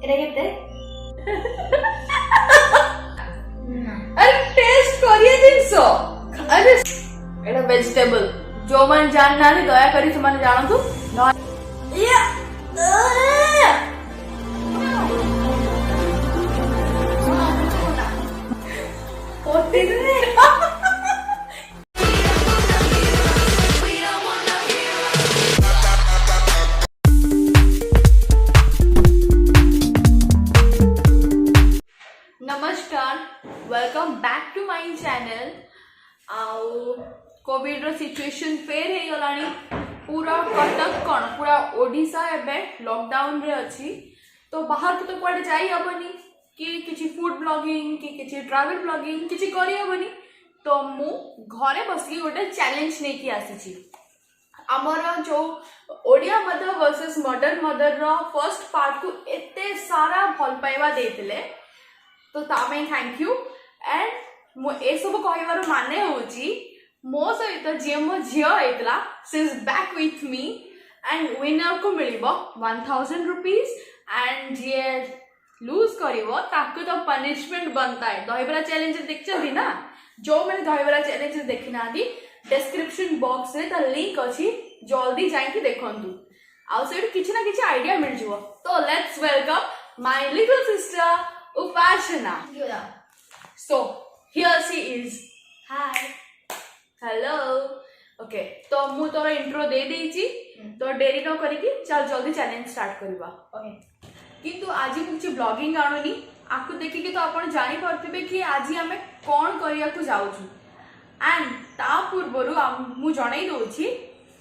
এটা কেতে अरे टेस्ट करिए जिनसो अरे एटा वेजिटेबल जो मन जान ना दया करी से मन जानतु या होती रे नमस्कार welcome back to my channel आउ कोविड रो सिचुएशन फेर हे गलानी पूरा कटक कौन पूरा ओडिशा एबे लॉकडाउन रे अछि तो बाहर को तो कोड जाई हबनी कि किछि फूड ब्लॉगिंग कि किछि ट्रैवल ब्लॉगिंग किछि करी हबनी तो मु घरे बसी गोटे चैलेंज नै कि आसी छी हमर जो Odia mother versus modern mother रो फर्स्ट पार्ट को एते सारा भल पाइबा देतिले तो तामें थैंक यू एंड मो ए सब कहबार माने होची मो सहित जे मो झियो आइतला she is back with me and winner को मिलिबो 1000 रुपीस एंड जे लूज करिवो ताको तो पनिशमेंट बनता है दहीबरा चैलेंज देखछथि ना जो मैंने दहीबरा चैलेंज देखिना दी डिस्क्रिप्शन बॉक्स रे ता लिंक अछि जल्दी जाई के देखंतु आ सेठ किछ ना किछ आईडिया मिल जिवो तो let's welcome my little sister Upashana. Yeah. So here she is. Hi. Hello. Okay. तो मु तोर इंट्रो दे देइची तो देरी न करी कि चल जल्दी चैलेंज स्टार्ट करबा. Okay. किंतु आज मु किछि ब्लॉगिंग आनुनी आकु देखि कि तो आपण जानि परथिबे कि आज हमें कोन करिया को जाउछु एंड ता पूर्वरु मु जणाई दोछि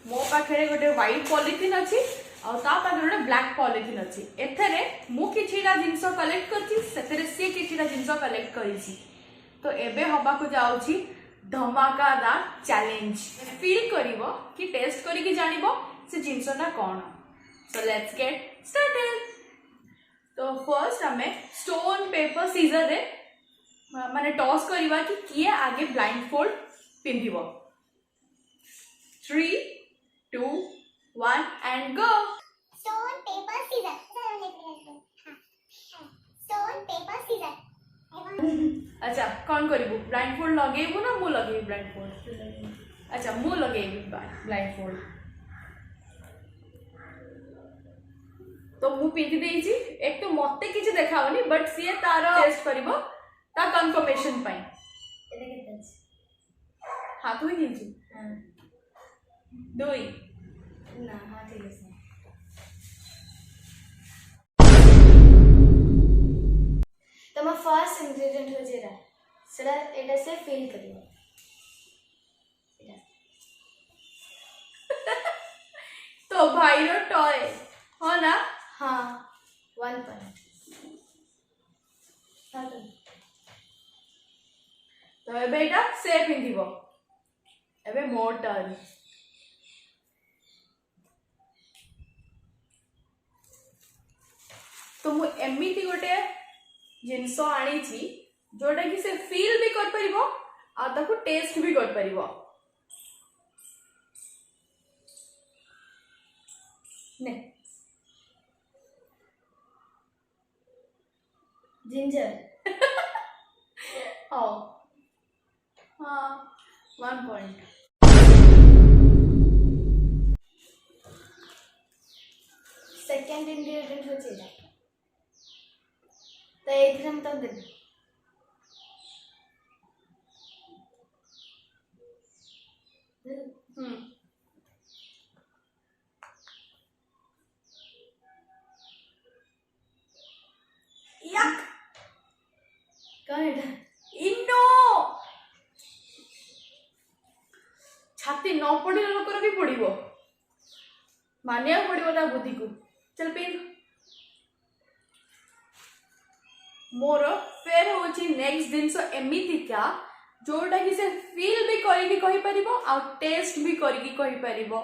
मो पाखरे गोटे व्हाइट पॉलिथिन अछि और ता पाखरे गोटे ब्लैक पॉलिथिन अछि एथरे मु किछिरा जिंस कलेक्ट करछि सेतरे से किछिरा जिंस कलेक्ट करिछि तो एबे हबा को जाउछि धमाकादार चैलेंज फील करिवो कि टेस्ट करी कि जानिबो से जिंसटा कोन सो लेट्स गेट स्टार्टेड तो फर्स्ट हमें स्टोन पेपर सीजर रे माने टॉस करिवा कि किए आगे blind fold पिंधिबो 3 2 1 and go Stone, paper, scissors. Stone, paper, scissors. अच्छा कौन करिबो ब्लाइंड फोल्ड लगेबो ना मु लगेबी ब्लाइंड फोल्ड अच्छा मु लगेबी ब्लाइंड फोल्ड तो मु पिंधि देइची एक तो मते किछ देखावनी बट सिए तारो टेस्ट करिवो ता कंफर्मेशन पाई এটা কেতে আছে हां तू ही किंची হ্যাঁ দুই না হ্যাঁ ঠিক আছে তোমার ফার্স্ট ইনগ্রেডিয়েন্ট হচ্ছে এটা সেটা এটা সে ফিল করিব এটা तो भाई रो टॉय हो ना हाँ 1 पॉइंट हाँ तो एबे एटा से पिंधिबो एबे मोर टर्न तो मु एमिति गोटे जिंस आनी छी जोटा कि से फील भी कर परिबो आ ताको टेस्ट भी कर परिबो ने जिंजर ओ हाँ 1 पॉइंट सेकंड इंग्रेडिएंट হচ্ছে এটা তো এইখানে আমি তো দেব यक कौन এটা इनो छाती न पड़िले लोकर भी पड़िबो मानिया पड़िबो ता बुद्धि को चल पिन मोर फेर होची नेक्स्ट दिन सो एमितिका जोटा कि से फील भी करी कहि परिबो आ टेस्ट भी करी कहि परिबो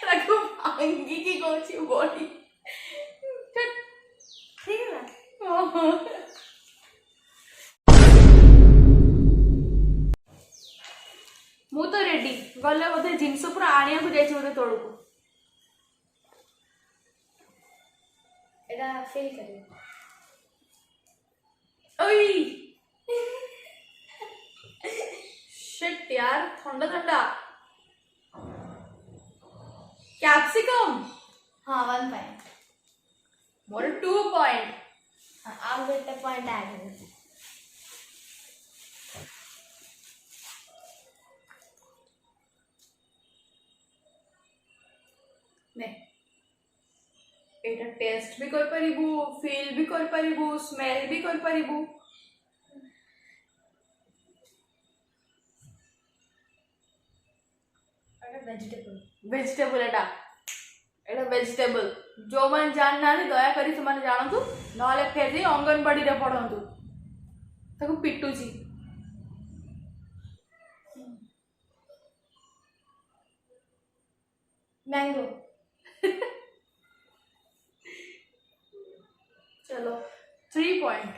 ତାକୁ ଭାଙ୍ଗିକି କହୁଛି ବଡି ठीक है ना ମୁଁ ତ ରେଡି ଗଲେ ବୋଧେ ଜିନିଷ ପୁରା ଆଣିବାକୁ ଯାଇଛି ବୋଧେ ତଳକୁ एटा फील करियो ओई शिट यार ठंडा ठंडा कैप्सिकम हाँ 1 पॉइंट मोर 2 पॉइंट हाँ आप बेटा पॉइंट ऐड हो ने एटा टेस्ट भी कर परिबू फील भी कर परिबू स्मेल भी कर परिबू वेजिटेबल वेजिटेबल एटा वेजिटेबल जो मन जान ना दया करी से माने जानतु नले फेर दे अंगनबाड़ी रे पढंतु ताको पिटुची मैंगो चलो 3 पॉइंट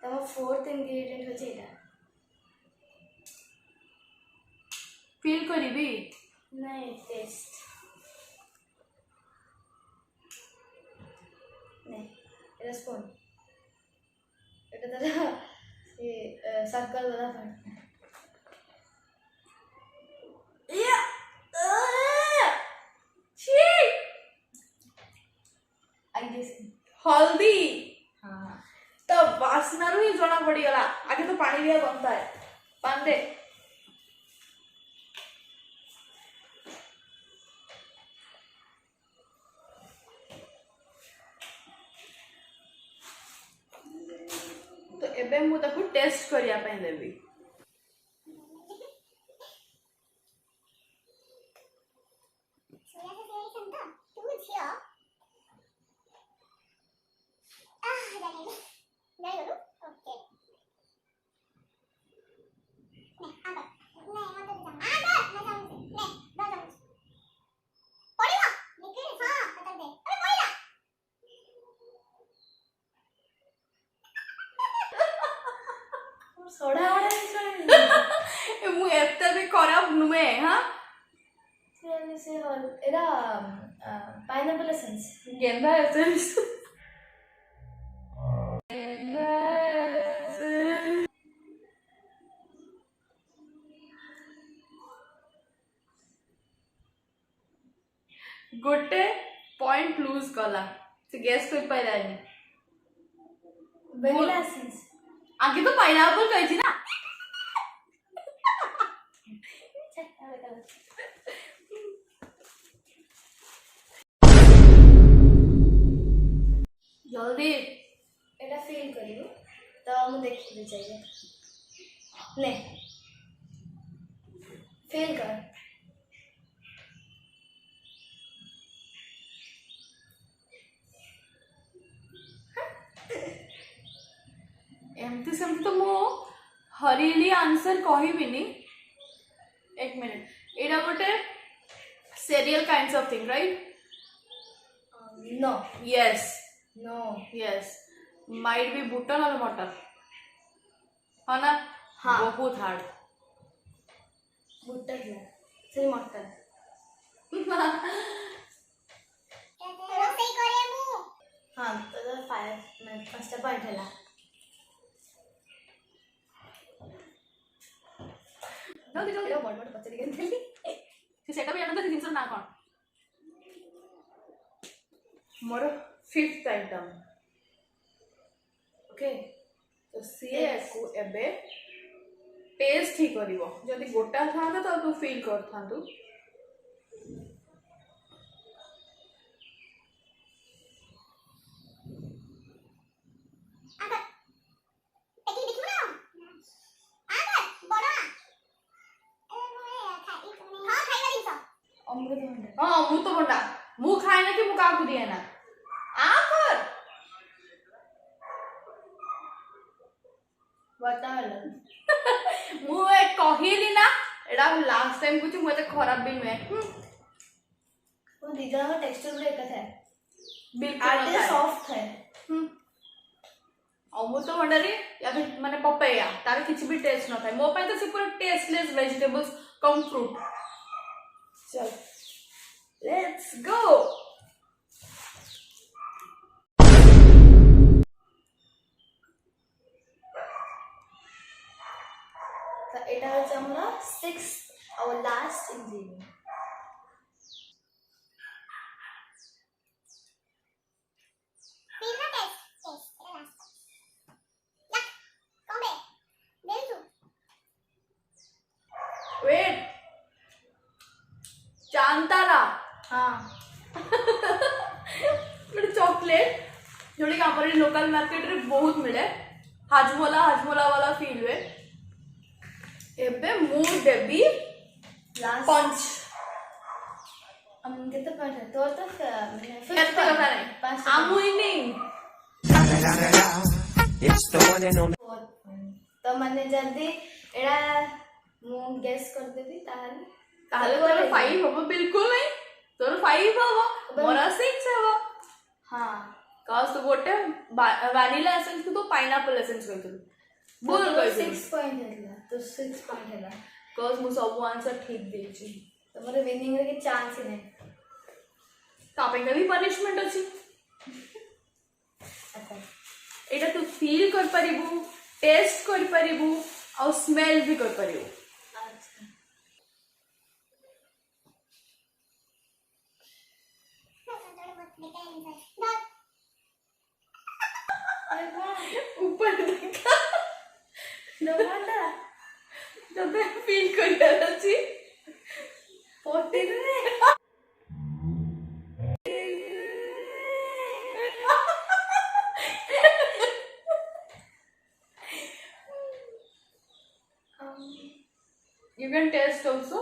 तब फोर्थ इंग्रेडिएंट हो जेटा फील करिबी नहीं टेस्ट नहीं এটা স্পুন এটা দাদা ये सर्कल वाला था या छी आई गेस हल्दी हाँ तो वासना रू ही जना पड़ी गला आगे तो पानी दिया बनता है पांडे तो एबे मु ताकू टेस्ट करिया पई देबी सोडा वाला मु एते भी खराब नुमे हां से एरा पाइनएप्पल एसेंस गेंदा एसेंस गोटे पॉइंट लूज कला से गेस कर पाइलानी वेनिला एसेंस आगे तो पाइनएप्पल कही थी ना जल्दी एटा फील करियो तो हम देखि चाहिए ले फील कर एमती सेमती तो मो हरिली आंसर कहबिनी एक मिनट एटा गोटे cereal kinds of thing right no yes no yes might be button or मटर है ना हाँ। बहुत हार्ड भुट्टा दिया सिर्फ मटर हाँ तो 5 मैं फर्स्ट पॉइंट है जल्दी जल्दी बड़ बड़ पचड़ी गई से सेटा भी जानता से जिंस ना कोन मोर 5th आइटम ओके तो सी को एबे टेस्ट ही करिवो जदी गोटा थांता तो तू फील करथांतु अमृतभंडा हां मु तो बंडा मु खाए ना कि मु का दिए ना आकर वाटरमेलन मुझे कहली ना एटा लास्ट टाइम कुछ मुझे खराब भी नुहे वो दीदा का टेक्सचर भी एक है बिल्कुल आटे सॉफ्ट है अमृतभंडा रे या फिर माने पपैया तार किछि भी टेस्ट न थाए मो पे तो से पूरा टेस्टलेस वेजिटेबल्स कम फ्रूट चल लेट्स गो तो এটা হচ্ছে আমরা 6th our last ingredient वेट चांतारा हाँ गोटे चॉकलेट जोड़ी कि आम लोकल मार्केट रे बहुत मिले हाजमोला हाजमोला वाला फील हुए एबे मु देबी लास्ट पंच हम कितने पॉइंट है तो मैंने केते कथा नहीं I'm winning It's the one and only. तो मैंने जल्दी एड़ा मु गेस कर देबी ताहले ताहले तोर 5 होबो बिल्कुल नहीं तोर 5 होबो मोरा 6 होबो हाँ कास तो गोटे वैनिला एसेंस को तो पाइनएप्पल एसेंस कहतलु बोल तो कहि 6 पॉइंट है तो 6 पॉइंट है कास मु सब आंसर ठीक देछि तो मोर विनिंग रे के चांस ही नहीं तापे कभी पनिशमेंट अछि अच्छा एटा तू फील कर परिबू टेस्ट कर परिबू और स्मेल भी कर परिबू अच्छा ऊपर देखा नवाटा तते फील कर अछि पोटी रे You can taste also.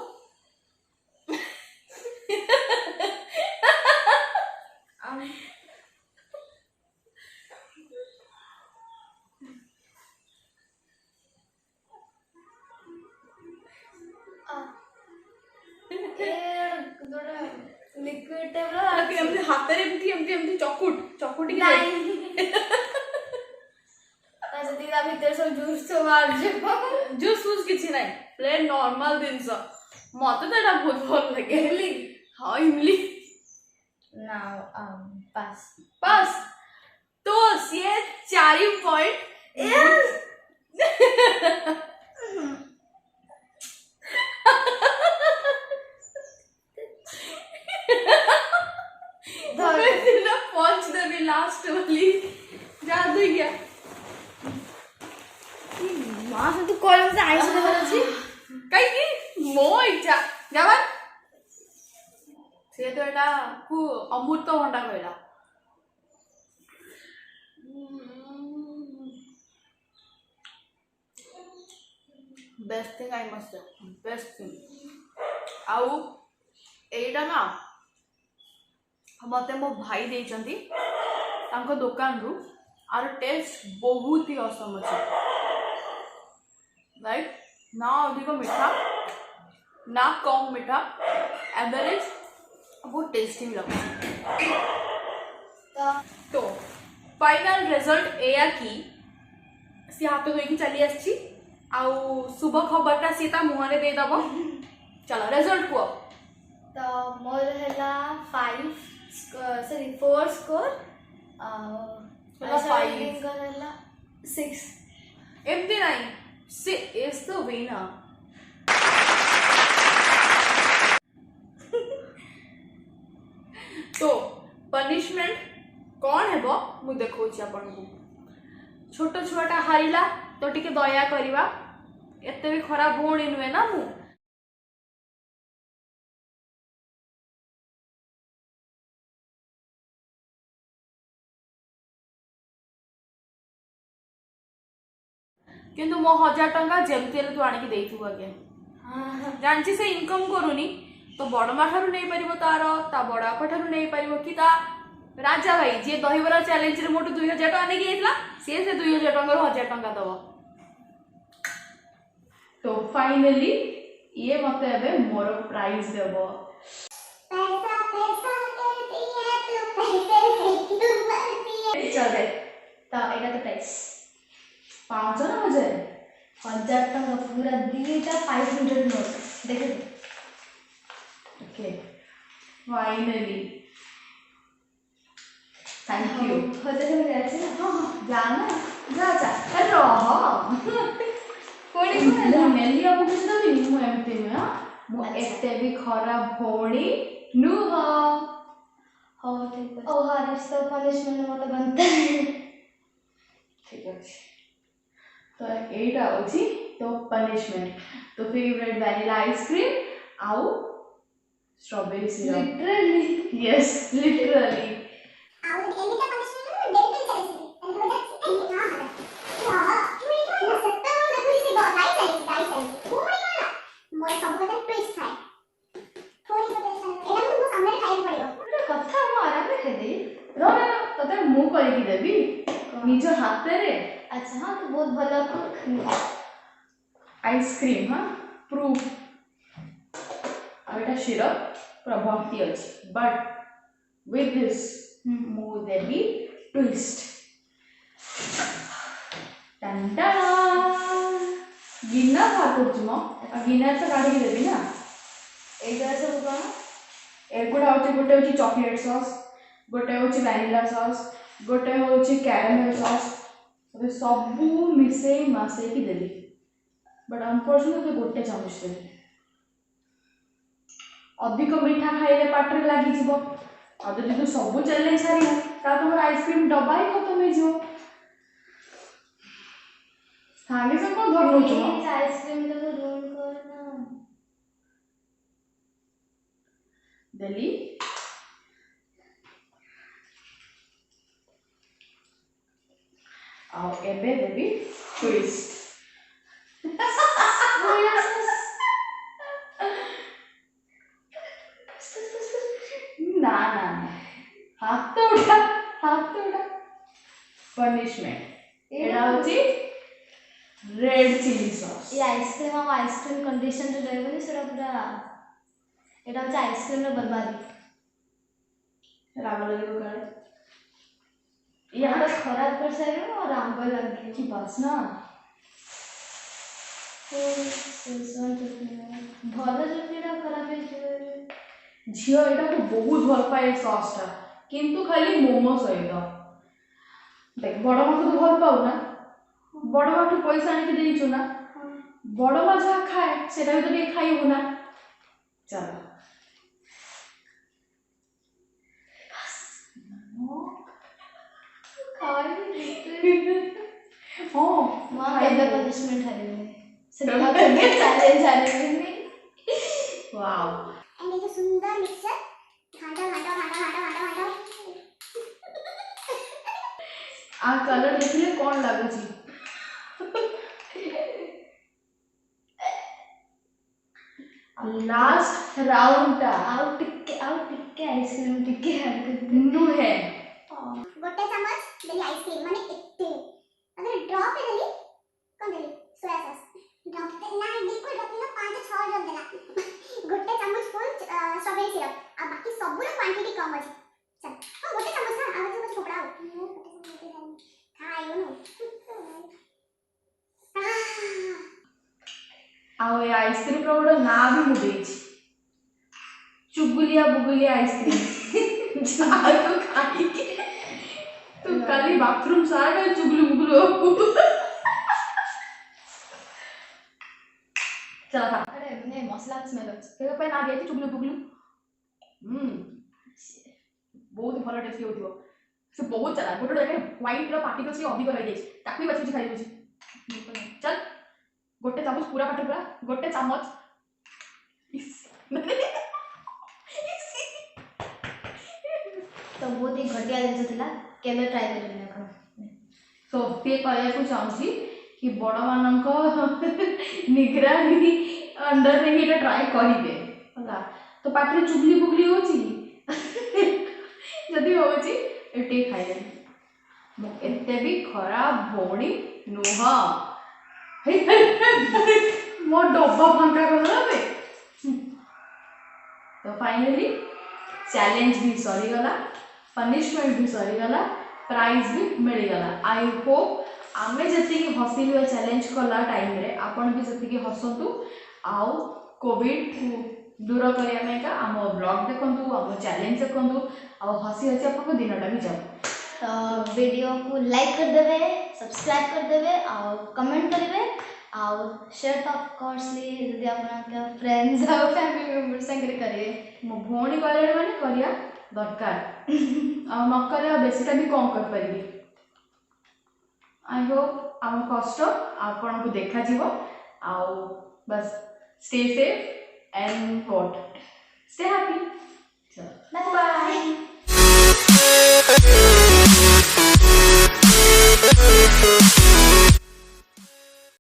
Liquid table एमती हाथ रे एमती चकुट की जदि ता भीतर सब जूस तो बाहर जो जूस फूस किछि नाही प्लेन नॉर्मल दिनस मते तो एटा बहुत भल लगे इमली हां इमली नाउ पास बस तो ये 4 पॉइंट पहुंच देवी लास्ट वाली जादू गया मां से तू कॉलम से आइस दे बरछि कहीं की मो इच्छा जावन से तो एटा को अमृत भंडा कहला best thing I must best thing आउ एटा ना मते मो भाई देइचंती तांको दुकान रु आर टेस्ट बहुत ही असम अछि राइट ना अधिक मीठा ना कम मीठा एवरेज बहुत टेस्टी लगे तो फाइनल रिजल्ट एया कि सी हाथ धोई चली आसी आउ शुभ खबरटा सी ता मुहरे दे दबो चलो रिजल्ट को तो मोर हैला 5 सॉरी 4 स्कोर हैला 5 लिंकर हैला 6 एमती नहीं सी इज द विनर तो पनिशमेंट कौन हेबो मु देखौछि आपन को छोट छुआटा हारिला तो टिके दया करिवा एते भी खराब भोणी नुए ना मु किंतु मो 1000 टंका जेमती तू आनिक देइथु आगे जानछि से इनकम करूनी तो बड़मा ठारू नहीं परिबो ता बड़ापा ठारू नहीं परिबो कि ता राजा भाई जे दहीबरा चैलेंज रे मोटू 2000 टका ने गेइतला से 2000 टका 1000 टका दबो तो फाइनली ये मते एबे मोर प्राइज देबो। चल दे तो एटा तो प्राइस 500 ना 1000 1000 टका पूरा दीटा 500 नोट देखे। Okay finally thank you. होते में जाए ना। हाँ जाना जा जा अरे रह कोड़ी ମୁଁ ନେଲି ଆଉ କିଛି ଦେବିନି ମୁଁ ଏମିତି ନୁହେଁ ମୁଁ ଆଚ୍ଛା। ଏତେ ବି ଖରାପ ଭଉଣୀ ନୁହଁ। हो ठीक है। ओ हरीश तो पनिशमेंट मत बनता है। ठीक ଅଛି ତ ଏଇଟା ହେଉଛି ତ ପନିशमेंट ତ फेवरेट वैनिला आइसक्रीम ଆଉ strawberry syrup literally yes literally ଆଉ ଏମିତି ପନିଶମେଣ୍ଟ ଡେଲି ଚାଲିଛି ମୋର ସବୁ କଥା ଟୁଇଷ୍ଟ ଥାଏ ପୁଣି ଗୋଟେ ଏଇଟା ମୁଁ ସାମ୍ନାରେ ଖାଇବାକୁ ପଡ଼ିବ ଗୋଟେ କଥା ମୁଁ ଆରାମରେ ଖାଇଦେବି। ରହ ତତେ ମୁଁ କରିକି ଦେବି ନିଜ ହାତରେ अच्छा हाँ तो बहुत भला कुक आइसक्रीम हाँ प्रूफ आइटा सिरप पूरा भर्ती अछि बट विथ दिस मु देबी ट्विस्ट टंटा गिन्ना खाकुच मो गिन्ना तो काढी देबी ना एटा सब कौन एगुड़ा होची गोटे होची चॉकलेट सॉस गोटे होची वैनिला सॉस गोटे होची कैरामेल सॉस अबे सबू मिसे मासे की देली बट अनफॉर्चुनेटली गोटे चामच देली अधिक मीठा खाइले पाटरे लागी जीवो आ जदि तू सबू चैलेंज हारिबो ता तोर आइसक्रीम डब्बा ही खत्म हो जीवो सांगे से कोन धरनो छ ये आइसक्रीम तो रोल करना देली आओ एबे देबी ट्विस्ट ना ना हाथ उठा पनिशमेंट एडा होची रेड चिली सॉस ये आइसक्रीम हम आइसक्रीम कंडीशन रे रहबनी सेरा पूरा एटा होची आइसक्रीम रे बर्बादी राग लगे काले ये तो खराब कर सारे और आंब लगे की बस ना तो सेसन चटनी भलो चटनीटा खराब है झियो एटा को बहुत भल पाए सॉस टा किंतु खाली मोमो सहित देख बड़ माँ तो भल पाऊ ना बड़ माँ ठू पैसा आने के देइछु ना बड़ माँ जहाँ खाए सेटा भी तो नहीं खाई हो ना चलो हाँ मां केबे पनिशमेंट हरेबे से तो केबे चैलेंज हरेबे वाओ एंड ये जो सुंदर मिक्सचर घाटा आ कलर देखले कौन लागो छी लास्ट राउंड टा आउट टिक्के आइसक्रीम टिक्के नु है गोटे चम्मच देली आइसक्रीम माने एते अगर ड्रॉप है देली कौन देली सोया सॉस ड्रॉप ना बिल्कुल ड्रॉप ना 5-6 ड्रॉप देला गोटे चम्मच फुल स्ट्रॉबेरी सिरप आ बाकी सब क्वांटिटी कम अछि चल हां गोटे चम्मच ना आ जो छोड़ा खाइयो नो आओ ये आइसक्रीम रो गोटे ना भी मु देछि चुगुलिया बुगुलिया आइसक्रीम जा तो खाई के तू खाली बाथरूम सारा चुगलू बुगलू चला खा अरे ने मसला स्मेल अछि केबे पे ना दिए चुगलू बुगलू बहुत भलो टेस्टी होथिबो से बहुत चला गोटे देखे व्हाइट रो पार्टिकल्स के अधिक रह जाई ताकू बछि खाई बछि चल गोटे चामच पूरा काट पूरा गोटे चामच तो बहुत ही घटिया जिनिस थिला केबे ट्राई करबे आपण सो ते कहया को चाहूची कि बड़ मानक निगरानी अंडर रे ही ट्राई करिबे होला तो पाटरे चुगली बुगली होची जदी होची एटे खाइले मो एते भी खराब भौणी नुह मो डब्बा फांका कर तो फाइनली चैलेंज भी सरी गला, पनिशमेंट भी सरी गला, प्राइज भी मिल गला। आई होप आमे जति हसिलु चैलेंज कला टाइम रे आपण भी जति हसंतु आउ कोविड दूर करने आम ब्लॉग देखु, आम चैलेंज देखु, आउ हसी हसी आपको दिनटा भी जाओ। तो वीडियो को लाइक कर देवे, सब्सक्राइब कर देवे और कमेंट करेंगे और शेयर तो ऑफ कोर्सली यदि आपन फ्रेंड्स और फैमिली मेंबर संगे करिए। मो भौणी कहले माने करिया दरकार आ न करे बेसीटा भी कम कर परिबे। आई होप आम कष्ट आपन को देखा जीवो आ बस stay safe and what stay happy.